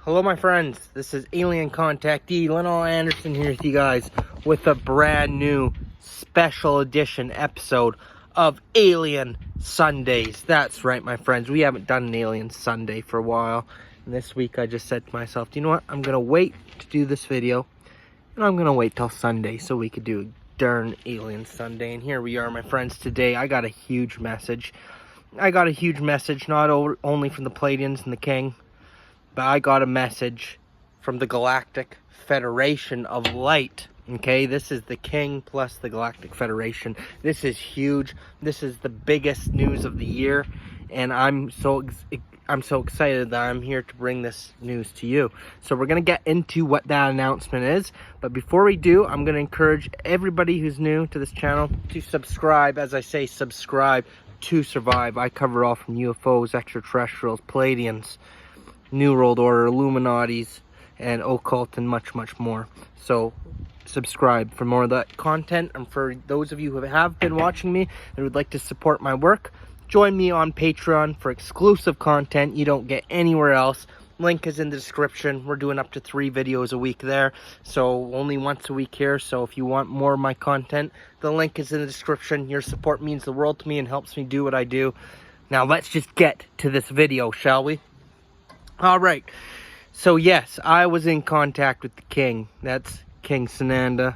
Hello my friends, this is Alien Contactee Linol Anderson here with you guys with a brand new special edition episode of Alien Sundays. That's right my friends, we haven't done an Alien Sunday for a while. And this week I just said to myself, you know what, I'm going to wait to do this video. And I'm going to wait till Sunday so we could do a darn Alien Sunday. And here we are my friends today. I got a huge message. Not only from the Pleiadians and the King, but I got a message from the Galactic Federation of Light. Okay, this is the King plus the Galactic Federation. This is huge. This is the biggest news of the year, and I'm so excited that I'm here to bring this news to you. So we're gonna get into what that announcement is, but before we do, I'm gonna encourage everybody who's new to this channel to subscribe. As I say, subscribe to survive. I cover all from UFOs, extraterrestrials, Pleiadians, New World Order, Illuminatis, and occult, and much more. So subscribe for more of that content. And for those of you who have been watching me and would like to support my work, join me on Patreon for exclusive content you don't get anywhere else. Link is in the description. We're doing up to 3 videos a week there, so only once a week here. So if you want more of my content, the link is in the description. Your support means the world to me and helps me do what I do. Now let's just get to this video, shall we? Alright, so yes, I was in contact with the King. That's King Sananda,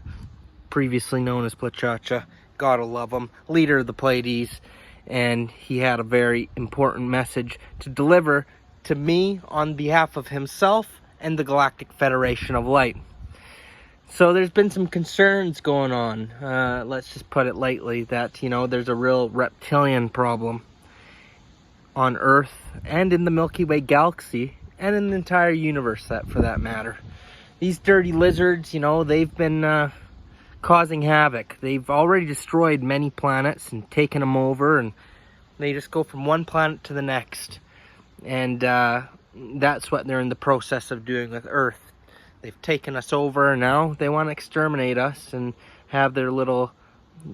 previously known as Plachacha. Gotta love him. Leader of the Pleiades. And he had a very important message to deliver to me on behalf of himself and the Galactic Federation of Light. So there's been some concerns going on. Let's just put it lightly that, you know, there's a real reptilian problem on Earth and in the Milky Way galaxy and in the entire universe, that for that matter. These dirty lizards, you know, they've been causing havoc. They've already destroyed many planets and taken them over, and they just go from one planet to the next. And that's what they're in the process of doing with Earth. They've taken us over, and now they want to exterminate us and have their little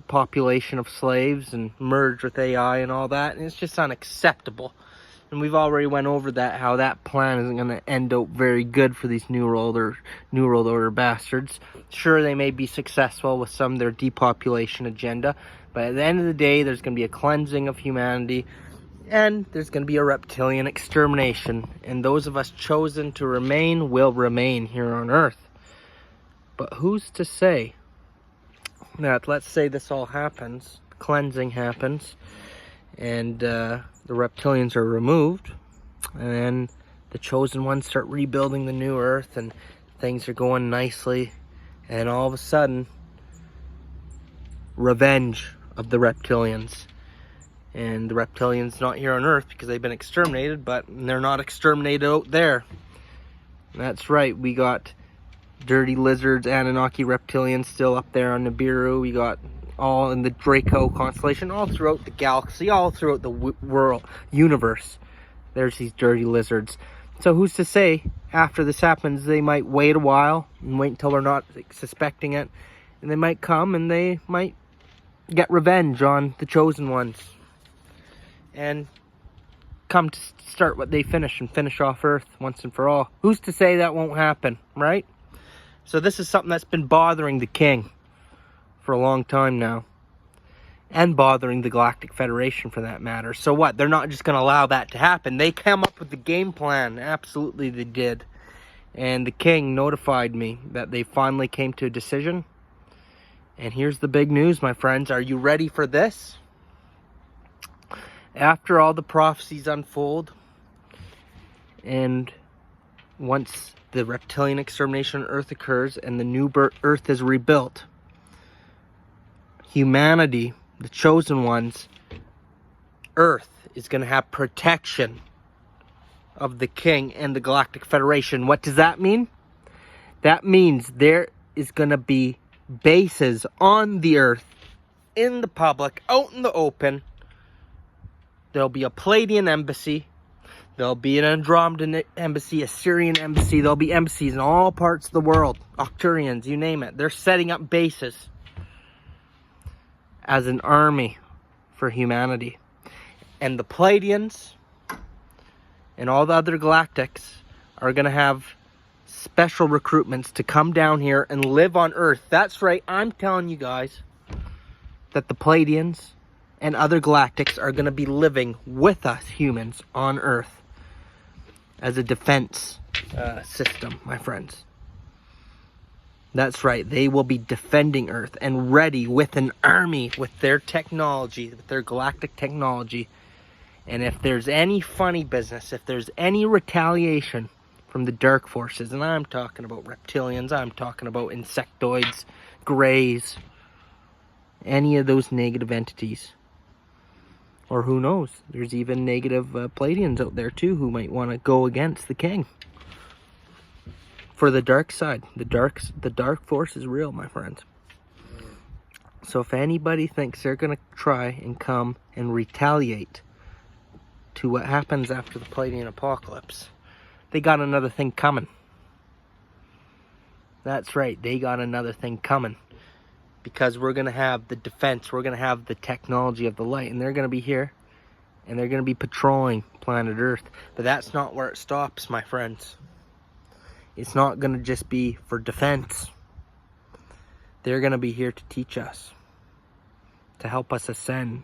population of slaves and merge with AI and all that. And it's just unacceptable. And we've already went over that, how that plan isn't going to end out very good for these New World Order bastards. Sure, they may be successful with some of their depopulation agenda, but at the end of the day, there's going to be a cleansing of humanity, and there's going to be a reptilian extermination. And those of us chosen to remain will remain here on Earth. But who's to say that, let's say this all happens, cleansing happens, and the reptilians are removed, and then the chosen ones start rebuilding the new Earth, and things are going nicely, and all of a sudden, revenge of the reptilians. And the reptilians not here on Earth because they've been exterminated, but they're not exterminated out there. That's right, we got dirty lizards, Anunnaki reptilians still up there on Nibiru. We got all in the Draco constellation, all throughout the galaxy, all throughout the world, universe. There's these dirty lizards. So who's to say after this happens, they might wait a while and wait until we're not suspecting it, and they might come and they might get revenge on the chosen ones and come to start what they finish and finish off Earth once and for all. Who's to say that won't happen, right? So this is something that's been bothering the King for a long time now, and bothering the Galactic Federation for that matter. So what? They're not just going to allow that to happen. They came up with the game plan. Absolutely they did. And the King notified me that they finally came to a decision. And here's the big news, my friends. Are you ready for this? After all the prophecies unfold, and once the reptilian extermination on Earth occurs and the new Earth is rebuilt, humanity, the chosen ones, Earth is going to have protection of the King and the Galactic Federation. What does that mean? That means there is going to be bases on the Earth, in the public, out in the open. There'll be a Pleiadian embassy. There'll be an Andromedan embassy, a Syrian embassy. There'll be embassies in all parts of the world. Octurians, you name it. They're setting up bases as an army for humanity. And the Pleiadians and all the other galactics are going to have special recruitments to come down here and live on Earth. That's right, I'm telling you guys that the Pleiadians and other galactics are going to be living with us humans on Earth as a defense system, my friends. That's right, they will be defending Earth and ready with an army, with their technology, with their galactic technology. And if there's any funny business, if there's any retaliation from the dark forces, and I'm talking about reptilians, I'm talking about insectoids, greys, any of those negative entities, or who knows, there's even negative Pleiadians out there too who might want to go against the king. For the dark side, the dark force is real, my friends. So if anybody thinks they're going to try and come and retaliate to what happens after the Pleiadian apocalypse, they got another thing coming. That's right, they got another thing coming. Because we're going to have the defense, we're going to have the technology of the light, and they're going to be here, and they're going to be patrolling planet Earth. But that's not where it stops, my friends. It's not going to just be for defense. They're going to be here to teach us, to help us ascend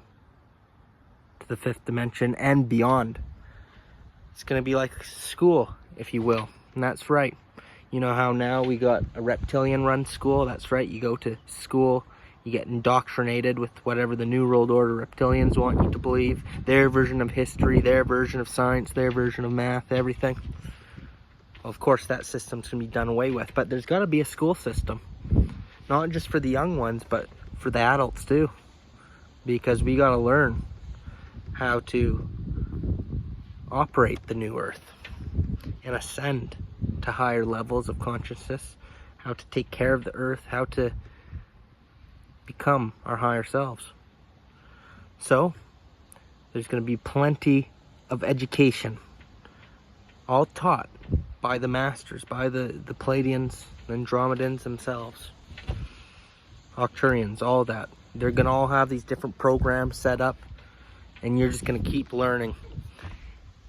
to the 5th dimension and beyond. It's going to be like school, if you will. And that's right. You know how now we got a reptilian run school? That's right, you go to school, you get indoctrinated with whatever the New World Order reptilians want you to believe. Their version of history, their version of science, their version of math, everything. Well, of course, that system's going to be done away with. But there's got to be a school system. Not just for the young ones, but for the adults too. Because we got to learn how to operate the new Earth and ascend to higher levels of consciousness, how to take care of the Earth, how to become our higher selves. So, there's going to be plenty of education, all taught by the masters, by the Pleiadians, Andromedans themselves, Arcturians, all that. They're going to all have these different programs set up, and you're just going to keep learning.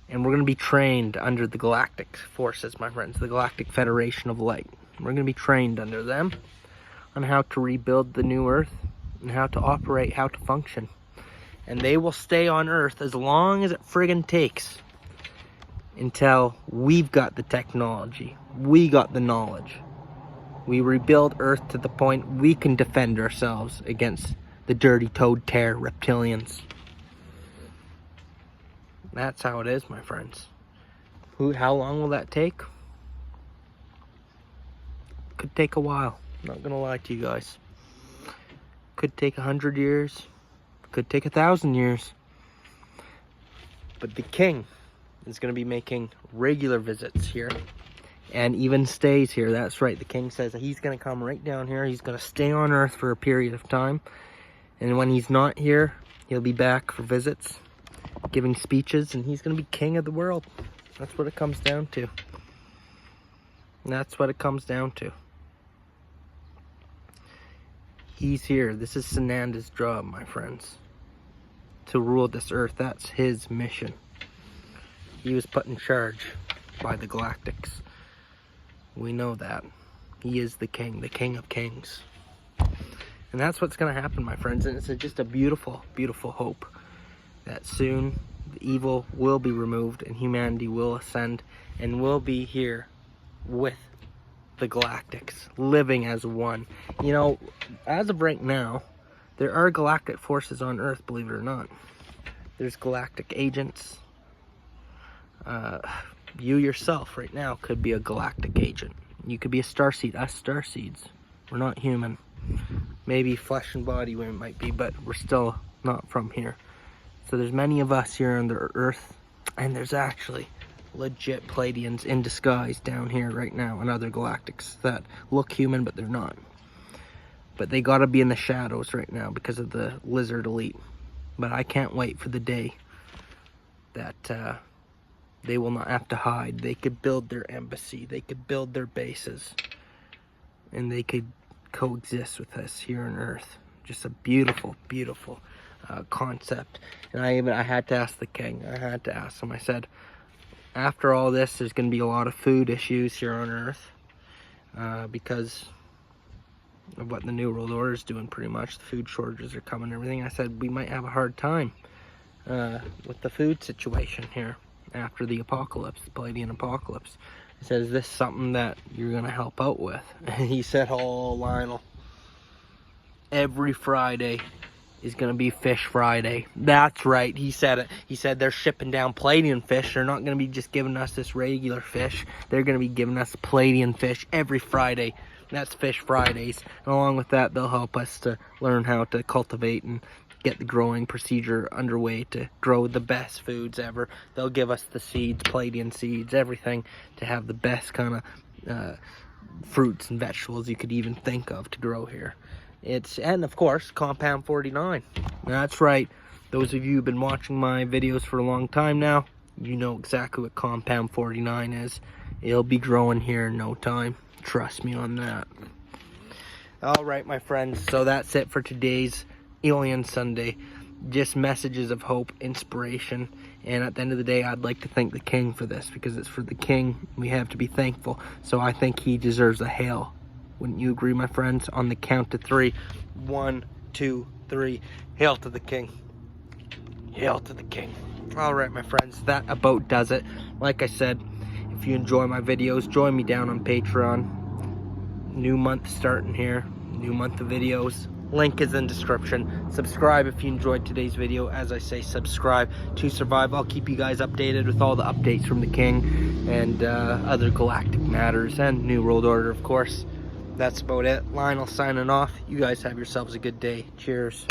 And we're going to be trained under the galactic forces, my friends, the Galactic Federation of Light. We're going to be trained under them on how to rebuild the new Earth and how to operate, how to function. And they will stay on Earth as long as it friggin' takes until we've got the technology, we got the knowledge. We rebuild Earth to the point we can defend ourselves against the dirty toad tear reptilians. That's how it is, my friends. How long will that take? Could take a while. I'm not gonna lie to you guys. Could take 100 years. Could take 1,000 years. But the king is gonna be making regular visits here. And even stays here. That's right. The king says that he's gonna come right down here. He's gonna stay on Earth for a period of time. And when he's not here, he'll be back for visits, giving speeches, and he's going to be king of the world. That's what it comes down to. That's what it comes down to. He's here. This is Sananda's job, my friends. To rule this Earth. That's his mission. He was put in charge by the Galactics. We know that. He is the king of kings. And that's what's going to happen, my friends. And it's just a beautiful, beautiful hope that soon the evil will be removed and humanity will ascend and will be here with the Galactics, living as one. You know, as of right now, there are galactic forces on Earth, believe it or not. There's Galactic Agents. You yourself right now could be a Galactic Agent. You could be a starseed. Us starseeds. We're not human. Maybe flesh and body we might be, but we're still not from here. So there's many of us here on the Earth, and there's actually legit Pleiadians in disguise down here right now, and other galactics that look human, but they're not. But they gotta be in the shadows right now because of the lizard elite. But I can't wait for the day that they will not have to hide. They could build their embassy, they could build their bases, and they could coexist with us here on Earth. Just a beautiful, beautiful concept. And I had to ask the king. I had to ask him. I said, after all this, there's going to be a lot of food issues here on Earth because of what the New World Order is doing. Pretty much the food shortages are coming and everything. I said we might have a hard time with the food situation here after the apocalypse, the Palladian apocalypse. He said, is this something that you're going to help out with? And he said, oh, Lionel, every Friday is going to be Fish Friday. That's right, he said it. He said they're shipping down Palladian fish. They're not going to be just giving us this regular fish. They're going to be giving us Palladian fish every Friday. That's Fish Fridays. And along with that, they'll help us to learn how to cultivate and get the growing procedure underway to grow the best foods ever. They'll give us the seeds, Palladian seeds, everything to have the best kind of fruits and vegetables you could even think of to grow here. And of course, Compound 49. That's right. Those of you who've been watching my videos for a long time now, you know exactly what Compound 49 is. It'll be growing here in no time. Trust me on that. Alright, my friends, so that's it for today's Alien Sunday. Just messages of hope, inspiration, and at the end of the day, I'd like to thank the King for this, because it's for the King we have to be thankful. So I think he deserves a hail. Wouldn't you agree, my friends? On the count of 3. 1, 2, 3. Hail to the King. Hail to the King. Alright, my friends, that about does it. Like I said, if you enjoy my videos, join me down on Patreon. New month starting here. New month of videos. Link is in description. Subscribe if you enjoyed today's video. As I say, subscribe to survive. I'll keep you guys updated with all the updates from the King and other galactic matters and New World Order, of course. That's about it. Lionel signing off. You guys have yourselves a good day. Cheers.